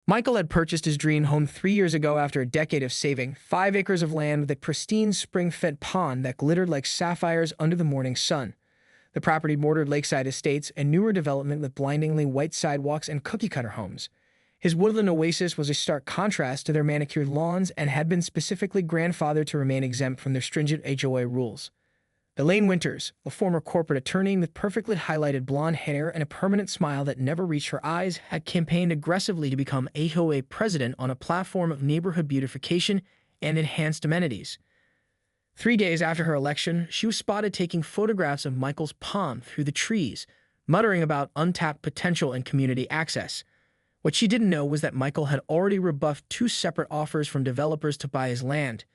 Michael had purchased his dream home 3 years ago after a decade of saving, 5 acres of land with a pristine spring-fed pond that glittered like sapphires under the morning sun. The property bordered lakeside estates and newer development with blindingly white sidewalks and cookie-cutter homes. His woodland oasis was a stark contrast to their manicured lawns and had been specifically grandfathered to remain exempt from their stringent HOA rules. Elaine Winters, a former corporate attorney with perfectly highlighted blonde hair and a permanent smile that never reached her eyes, had campaigned aggressively to become HOA president on a platform of neighborhood beautification and enhanced amenities. 3 days after her election, she was spotted taking photographs of Michael's pond through the trees, muttering about untapped potential and community access. What she didn't know was that Michael had already rebuffed 2 separate offers from developers to buy his land,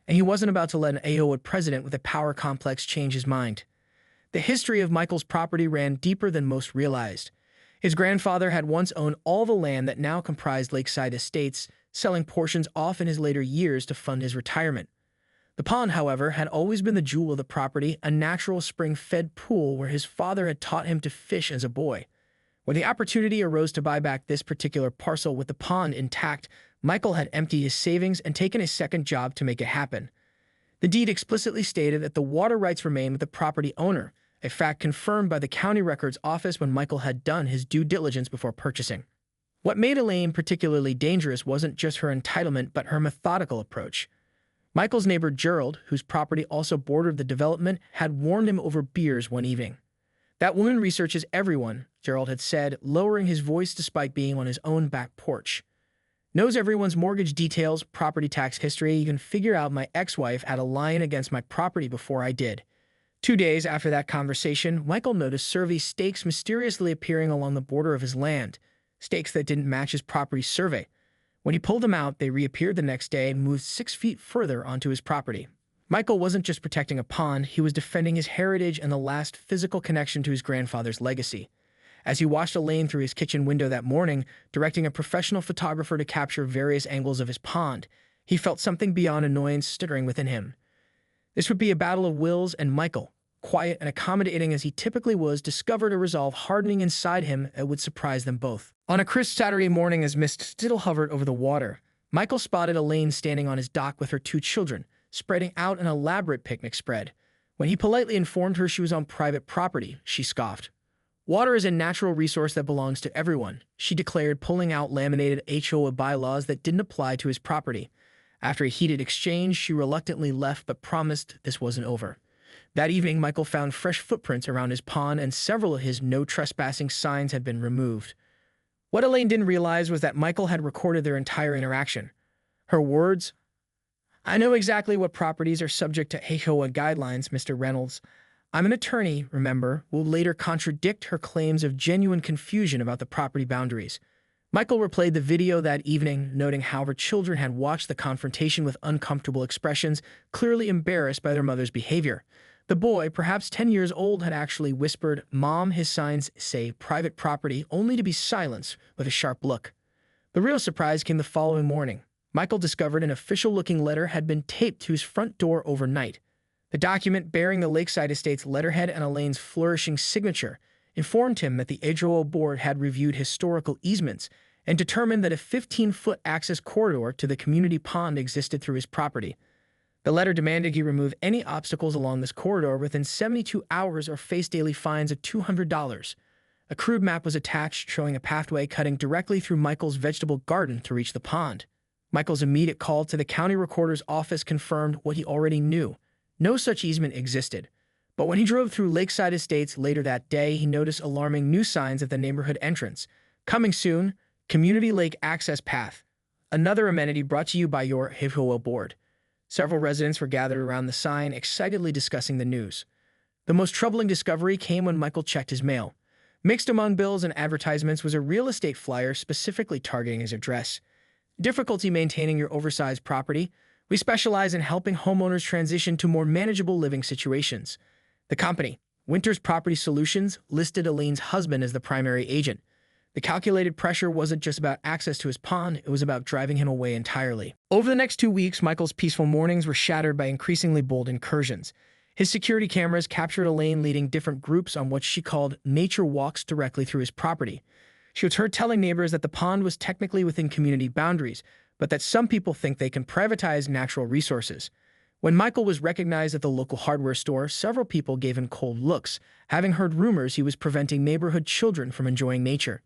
and he wasn't about to let an HOA president with a power complex change his mind. The history of Michael's property ran deeper than most realized. His grandfather had once owned all the land that now comprised lakeside estates, selling portions off in his later years to fund his retirement. The pond, however, had always been the jewel of the property, a natural spring-fed pool where his father had taught him to fish as a boy. When the opportunity arose to buy back this particular parcel with the pond intact, Michael had emptied his savings and taken a second job to make it happen. The deed explicitly stated that the water rights remained with the property owner, a fact confirmed by the county records office when Michael had done his due diligence before purchasing. What made Elaine particularly dangerous wasn't just her entitlement but her methodical approach. Michael's neighbor Gerald, whose property also bordered the development, had warned him over beers one evening. "That woman researches everyone," Gerald had said, lowering his voice despite being on his own back porch. "Knows everyone's mortgage details, property tax history. You can figure out my ex-wife had a lion against my property before I did." 2 days after that conversation, Michael noticed survey stakes mysteriously appearing along the border of his land, stakes that didn't match his property survey. When he pulled them out, they reappeared the next day and moved 6 feet further onto his property. Michael wasn't just protecting a pond, he was defending his heritage and the last physical connection to his grandfather's legacy. As he watched Elaine through his kitchen window that morning, directing a professional photographer to capture various angles of his pond, he felt something beyond annoyance stirring within him. This would be a battle of wills, and Michael, quiet and accommodating as he typically was, discovered a resolve hardening inside him that would surprise them both. On a crisp Saturday morning, as mist still hovered over the water, Michael spotted Elaine standing on his dock with her 2 children, spreading out an elaborate picnic spread. When he politely informed her she was on private property, she scoffed. "Water is a natural resource that belongs to everyone," she declared, pulling out laminated HOA bylaws that didn't apply to his property. After a heated exchange, she reluctantly left but promised this wasn't over. That evening, Michael found fresh footprints around his pond and several of his no trespassing signs had been removed. What Elaine didn't realize was that Michael had recorded their entire interaction. Her words, "I know exactly what properties are subject to HOA guidelines, Mr. Reynolds. I'm an attorney, remember," will later contradict her claims of genuine confusion about the property boundaries. Michael replayed the video that evening, noting how her children had watched the confrontation with uncomfortable expressions, clearly embarrassed by their mother's behavior. The boy, perhaps 10 years old, had actually whispered, "Mom, his signs say private property," only to be silenced with a sharp look. The real surprise came the following morning. Michael discovered an official-looking letter had been taped to his front door overnight. The document, bearing the Lakeside Estates letterhead and Elaine's flourishing signature, informed him that the HOA board had reviewed historical easements and determined that a 15-foot access corridor to the community pond existed through his property. The letter demanded he remove any obstacles along this corridor within 72 hours or face daily fines of $200. A crude map was attached showing a pathway cutting directly through Michael's vegetable garden to reach the pond. Michael's immediate call to the county recorder's office confirmed what he already knew. No such easement existed. But when he drove through Lakeside Estates later that day, he noticed alarming new signs at the neighborhood entrance. "Coming soon, Community Lake Access Path. Another amenity brought to you by your HOA board." Several residents were gathered around the sign, excitedly discussing the news. The most troubling discovery came when Michael checked his mail. Mixed among bills and advertisements was a real estate flyer specifically targeting his address. "Difficulty maintaining your oversized property? We specialize in helping homeowners transition to more manageable living situations." The company, Winters Property Solutions, listed Elaine's husband as the primary agent. The calculated pressure wasn't just about access to his pond, it was about driving him away entirely. Over the next 2 weeks, Michael's peaceful mornings were shattered by increasingly bold incursions. His security cameras captured Elaine leading different groups on what she called nature walks directly through his property. She was heard telling neighbors that the pond was technically within community boundaries, but that some people think they can privatize natural resources. When Michael was recognized at the local hardware store, several people gave him cold looks, having heard rumors he was preventing neighborhood children from enjoying nature.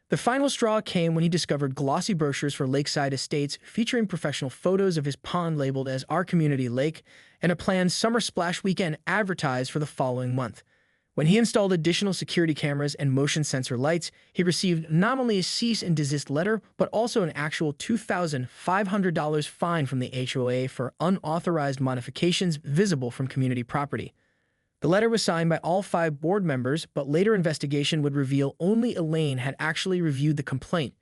The final straw came when he discovered glossy brochures for lakeside estates featuring professional photos of his pond labeled as Our Community Lake and a planned summer splash weekend advertised for the following month. When he installed additional security cameras and motion sensor lights, he received not only a cease and desist letter, but also an actual $2,500 fine from the HOA for unauthorized modifications visible from community property. The letter was signed by all 5 board members, but later investigation would reveal only Elaine had actually reviewed the complaint.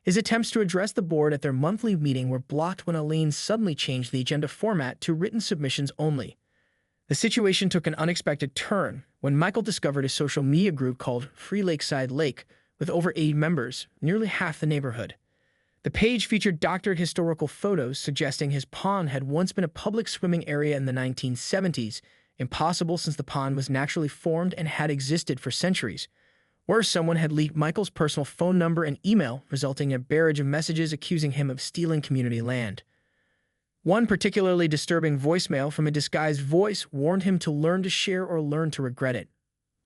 His attempts to address the board at their monthly meeting were blocked when Elaine suddenly changed the agenda format to written submissions only. The situation took an unexpected turn when Michael discovered a social media group called Free Lakeside Lake with over 80 members, nearly half the neighborhood. The page featured doctored historical photos suggesting his pond had once been a public swimming area in the 1970s, impossible since the pond was naturally formed and had existed for centuries. Worse, someone had leaked Michael's personal phone number and email, resulting in a barrage of messages accusing him of stealing community land. One particularly disturbing voicemail from a disguised voice warned him to learn to share or learn to regret it.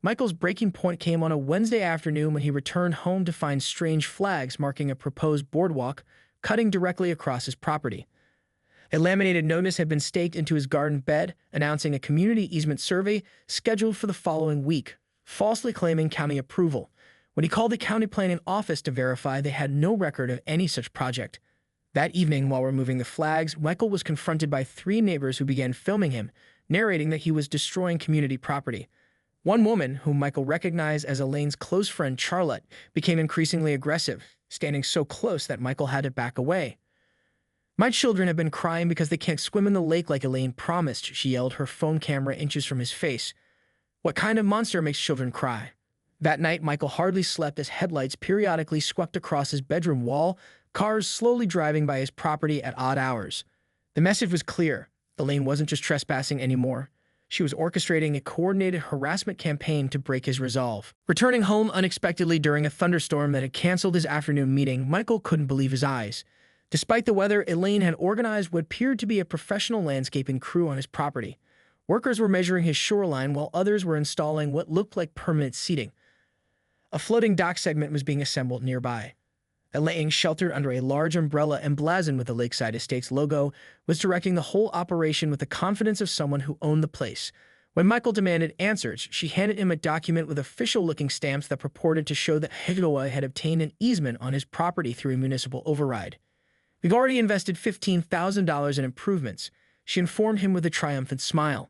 Michael's breaking point came on a Wednesday afternoon when he returned home to find strange flags marking a proposed boardwalk cutting directly across his property. A laminated notice had been staked into his garden bed, announcing a community easement survey scheduled for the following week, falsely claiming county approval. When he called the county planning office to verify, they had no record of any such project. That evening, while removing the flags, Michael was confronted by 3 neighbors who began filming him, narrating that he was destroying community property. One woman, whom Michael recognized as Elaine's close friend Charlotte, became increasingly aggressive, standing so close that Michael had to back away. "My children have been crying because they can't swim in the lake like Elaine promised," she yelled, her phone camera inches from his face. "What kind of monster makes children cry?" That night, Michael hardly slept as headlights periodically swept across his bedroom wall, cars slowly driving by his property at odd hours. The message was clear. Elaine wasn't just trespassing anymore. She was orchestrating a coordinated harassment campaign to break his resolve. Returning home unexpectedly during a thunderstorm that had canceled his afternoon meeting, Michael couldn't believe his eyes. Despite the weather, Elaine had organized what appeared to be a professional landscaping crew on his property. Workers were measuring his shoreline while others were installing what looked like permanent seating. A floating dock segment was being assembled nearby. Elaine, sheltered under a large umbrella emblazoned with the Lakeside Estates logo, was directing the whole operation with the confidence of someone who owned the place. When Michael demanded answers, she handed him a document with official-looking stamps that purported to show that HOA had obtained an easement on his property through a municipal override. "We've already invested $15,000 in improvements," she informed him with a triumphant smile.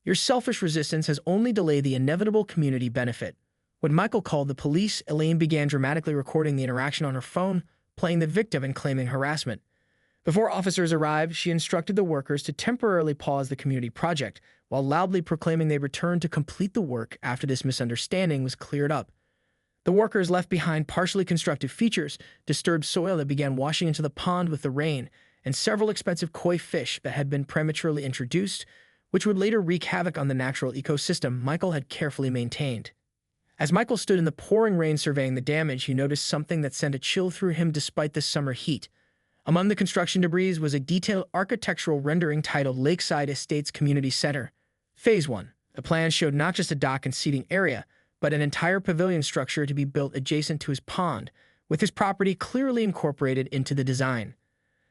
"Your selfish resistance has only delayed the inevitable community benefit." When Michael called the police, Elaine began dramatically recording the interaction on her phone, playing the victim and claiming harassment. Before officers arrived, she instructed the workers to temporarily pause the community project, while loudly proclaiming they returned to complete the work after this misunderstanding was cleared up. The workers left behind partially constructed features, disturbed soil that began washing into the pond with the rain, and several expensive koi fish that had been prematurely introduced, which would later wreak havoc on the natural ecosystem Michael had carefully maintained. As Michael stood in the pouring rain surveying the damage, he noticed something that sent a chill through him despite the summer heat. Among the construction debris was a detailed architectural rendering titled Lakeside Estates Community Center. Phase 1. The plan showed not just a dock and seating area, but an entire pavilion structure to be built adjacent to his pond, with his property clearly incorporated into the design.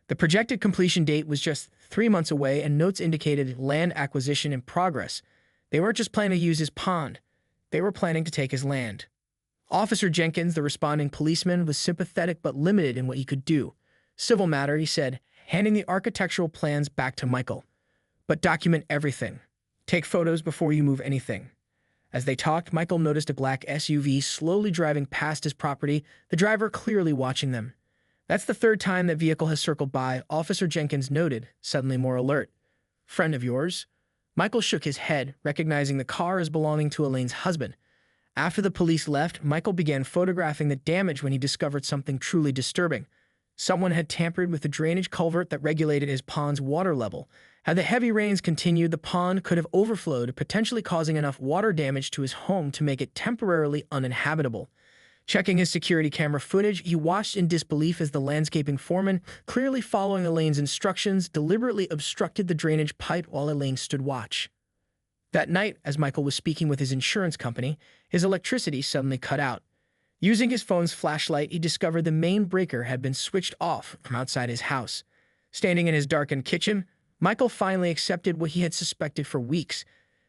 The projected completion date was just 3 months away, and notes indicated land acquisition in progress. They weren't just planning to use his pond. They were planning to take his land. Officer Jenkins, the responding policeman, was sympathetic but limited in what he could do. "Civil matter," he said, handing the architectural plans back to Michael. "But document everything. Take photos before you move anything." As they talked, Michael noticed a black SUV slowly driving past his property, the driver clearly watching them. "That's the 3rd time that vehicle has circled by," Officer Jenkins noted, suddenly more alert. "Friend of yours?" Michael shook his head, recognizing the car as belonging to Elaine's husband. After the police left, Michael began photographing the damage when he discovered something truly disturbing. Someone had tampered with the drainage culvert that regulated his pond's water level. Had the heavy rains continued, the pond could have overflowed, potentially causing enough water damage to his home to make it temporarily uninhabitable. Checking his security camera footage, he watched in disbelief as the landscaping foreman, clearly following Elaine's instructions, deliberately obstructed the drainage pipe while Elaine stood watch. That night, as Michael was speaking with his insurance company, his electricity suddenly cut out. Using his phone's flashlight, he discovered the main breaker had been switched off from outside his house. Standing in his darkened kitchen, Michael finally accepted what he had suspected for weeks.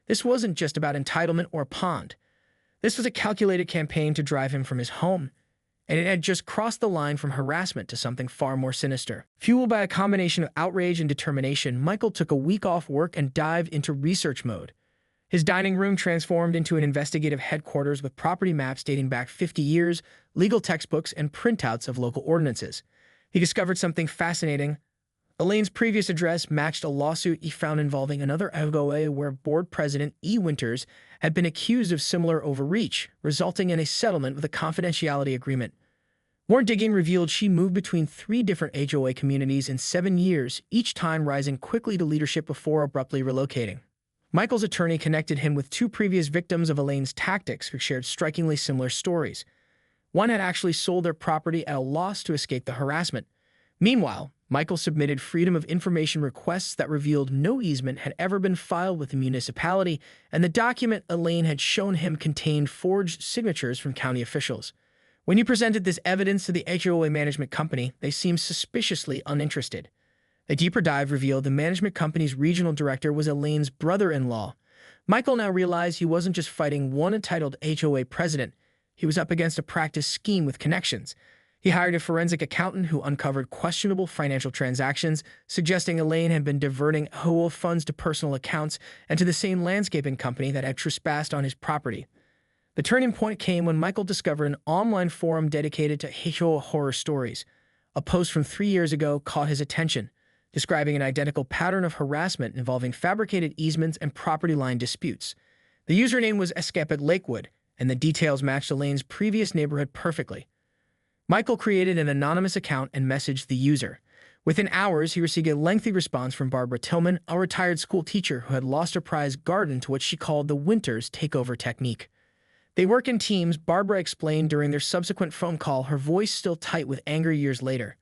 This wasn't just about entitlement or a pond. This was a calculated campaign to drive him from his home, and it had just crossed the line from harassment to something far more sinister. Fueled by a combination of outrage and determination, Michael took a week off work and dived into research mode. His dining room transformed into an investigative headquarters with property maps dating back 50 years, legal textbooks, and printouts of local ordinances. He discovered something fascinating. Elaine's previous address matched a lawsuit he found involving another HOA where board president E. Winters had been accused of similar overreach, resulting in a settlement with a confidentiality agreement. More digging revealed she moved between 3 different HOA communities in 7 years, each time rising quickly to leadership before abruptly relocating. Michael's attorney connected him with 2 previous victims of Elaine's tactics who shared strikingly similar stories. One had actually sold their property at a loss to escape the harassment. Meanwhile, Michael submitted Freedom of Information requests that revealed no easement had ever been filed with the municipality, and the document Elaine had shown him contained forged signatures from county officials. When he presented this evidence to the HOA management company, they seemed suspiciously uninterested. A deeper dive revealed the management company's regional director was Elaine's brother-in-law. Michael now realized he wasn't just fighting one entitled HOA president, he was up against a practice scheme with connections. He hired a forensic accountant who uncovered questionable financial transactions, suggesting Elaine had been diverting HOA funds to personal accounts and to the same landscaping company that had trespassed on his property. The turning point came when Michael discovered an online forum dedicated to HOA horror stories. A post from 3 years ago caught his attention, describing an identical pattern of harassment involving fabricated easements and property line disputes. The username was Escape at Lakewood, and the details matched Elaine's previous neighborhood perfectly. Michael created an anonymous account and messaged the user. Within hours, he received a lengthy response from Barbara Tillman, a retired school teacher who had lost her prized garden to what she called the Winters takeover technique. They work in teams, Barbara explained during their subsequent phone call, her voice still tight with anger years later.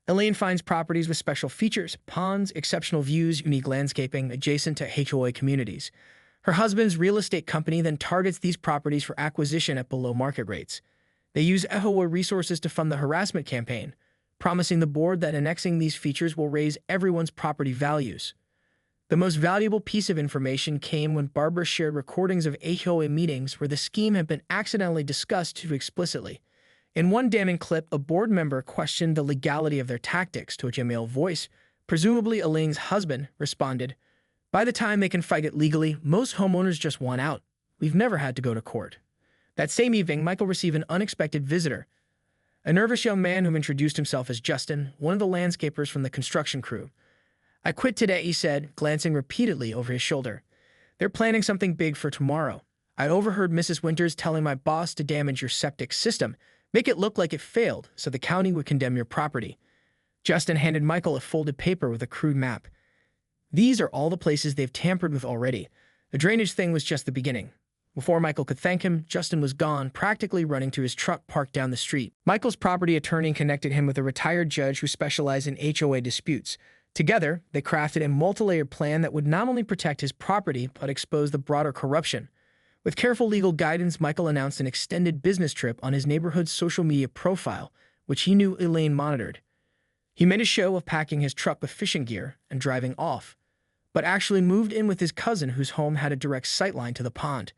Elaine finds properties with special features, ponds, exceptional views, unique landscaping adjacent to HOA communities. Her husband's real estate company then targets these properties for acquisition at below market rates. They use HOA resources to fund the harassment campaign, promising the board that annexing these features will raise everyone's property values. The most valuable piece of information came when Barbara shared recordings of HOA meetings where the scheme had been accidentally discussed too explicitly. In one damning clip, a board member questioned the legality of their tactics, to which a male voice, presumably Elaine's husband, responded, "By the time they can fight it legally, most homeowners just want out. We've never had to go to court." That same evening, Michael received an unexpected visitor, a nervous young man who introduced himself as Justin, one of the landscapers from the construction crew. "I quit today," he said, glancing repeatedly over his shoulder. "They're planning something big for tomorrow. I overheard Mrs. Winters telling my boss to damage your septic system, make it look like it failed, so the county would condemn your property." Justin handed Michael a folded paper with a crude map. "These are all the places they've tampered with already. The drainage thing was just the beginning." Before Michael could thank him, Justin was gone, practically running to his truck parked down the street. Michael's property attorney connected him with a retired judge who specialized in HOA disputes. Together, they crafted a multi-layered plan that would not only protect his property, but expose the broader corruption. With careful legal guidance, Michael announced an extended business trip on his neighborhood's social media profile, which he knew Elaine monitored. He made a show of packing his truck with fishing gear and driving off, but actually moved in with his cousin whose home had a direct sightline to the pond.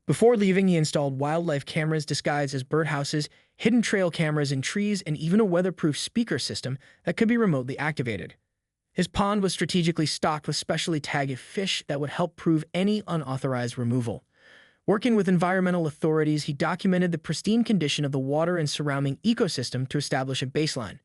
Before leaving, he installed wildlife cameras disguised as birdhouses, hidden trail cameras in trees, and even a weatherproof speaker system that could be remotely activated. His pond was strategically stocked with specially tagged fish that would help prove any unauthorized removal. Working with environmental authorities, he documented the pristine condition of the water and surrounding ecosystem to establish a baseline.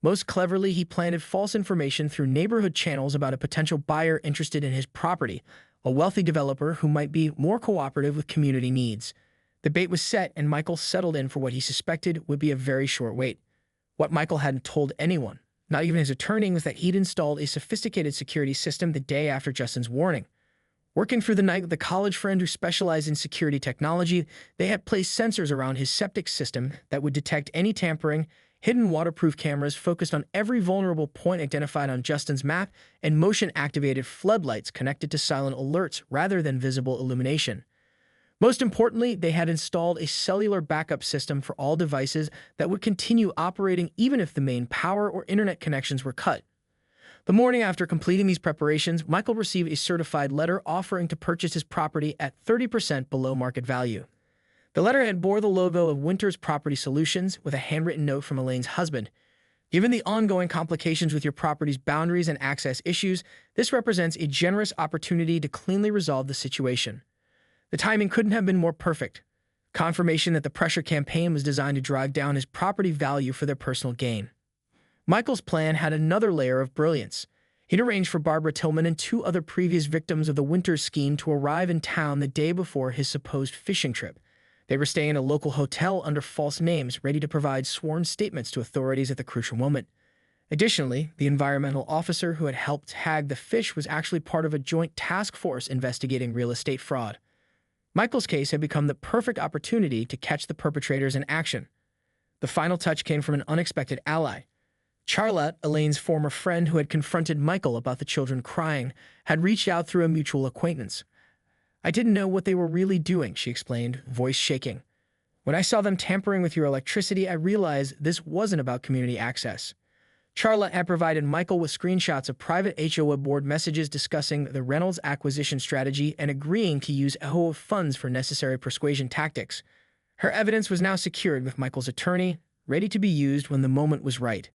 Most cleverly, he planted false information through neighborhood channels about a potential buyer interested in his property, a wealthy developer who might be more cooperative with community needs. The bait was set, and Michael settled in for what he suspected would be a very short wait. What Michael hadn't told anyone, not even his attorney, was that he'd installed a sophisticated security system the day after Justin's warning. Working through the night with a college friend who specialized in security technology, they had placed sensors around his septic system that would detect any tampering, hidden waterproof cameras focused on every vulnerable point identified on Justin's map, and motion-activated floodlights connected to silent alerts rather than visible illumination. Most importantly, they had installed a cellular backup system for all devices that would continue operating even if the main power or internet connections were cut. The morning after completing these preparations, Michael received a certified letter offering to purchase his property at 30% below market value. The letterhead bore the logo of Winters Property Solutions with a handwritten note from Elaine's husband. Given the ongoing complications with your property's boundaries and access issues, this represents a generous opportunity to cleanly resolve the situation. The timing couldn't have been more perfect. Confirmation that the pressure campaign was designed to drive down his property value for their personal gain. Michael's plan had another layer of brilliance. He'd arranged for Barbara Tillman and 2 other previous victims of the Winters scheme to arrive in town the day before his supposed fishing trip. They were staying in a local hotel under false names, ready to provide sworn statements to authorities at the crucial moment. Additionally, the environmental officer who had helped tag the fish was actually part of a joint task force investigating real estate fraud. Michael's case had become the perfect opportunity to catch the perpetrators in action. The final touch came from an unexpected ally. Charlotte, Elaine's former friend who had confronted Michael about the children crying, had reached out through a mutual acquaintance. "I didn't know what they were really doing," she explained, voice shaking. "When I saw them tampering with your electricity, I realized this wasn't about community access." Charlotte had provided Michael with screenshots of private HOA board messages discussing the Reynolds acquisition strategy and agreeing to use HOA funds for necessary persuasion tactics. Her evidence was now secured with Michael's attorney, ready to be used when the moment was right.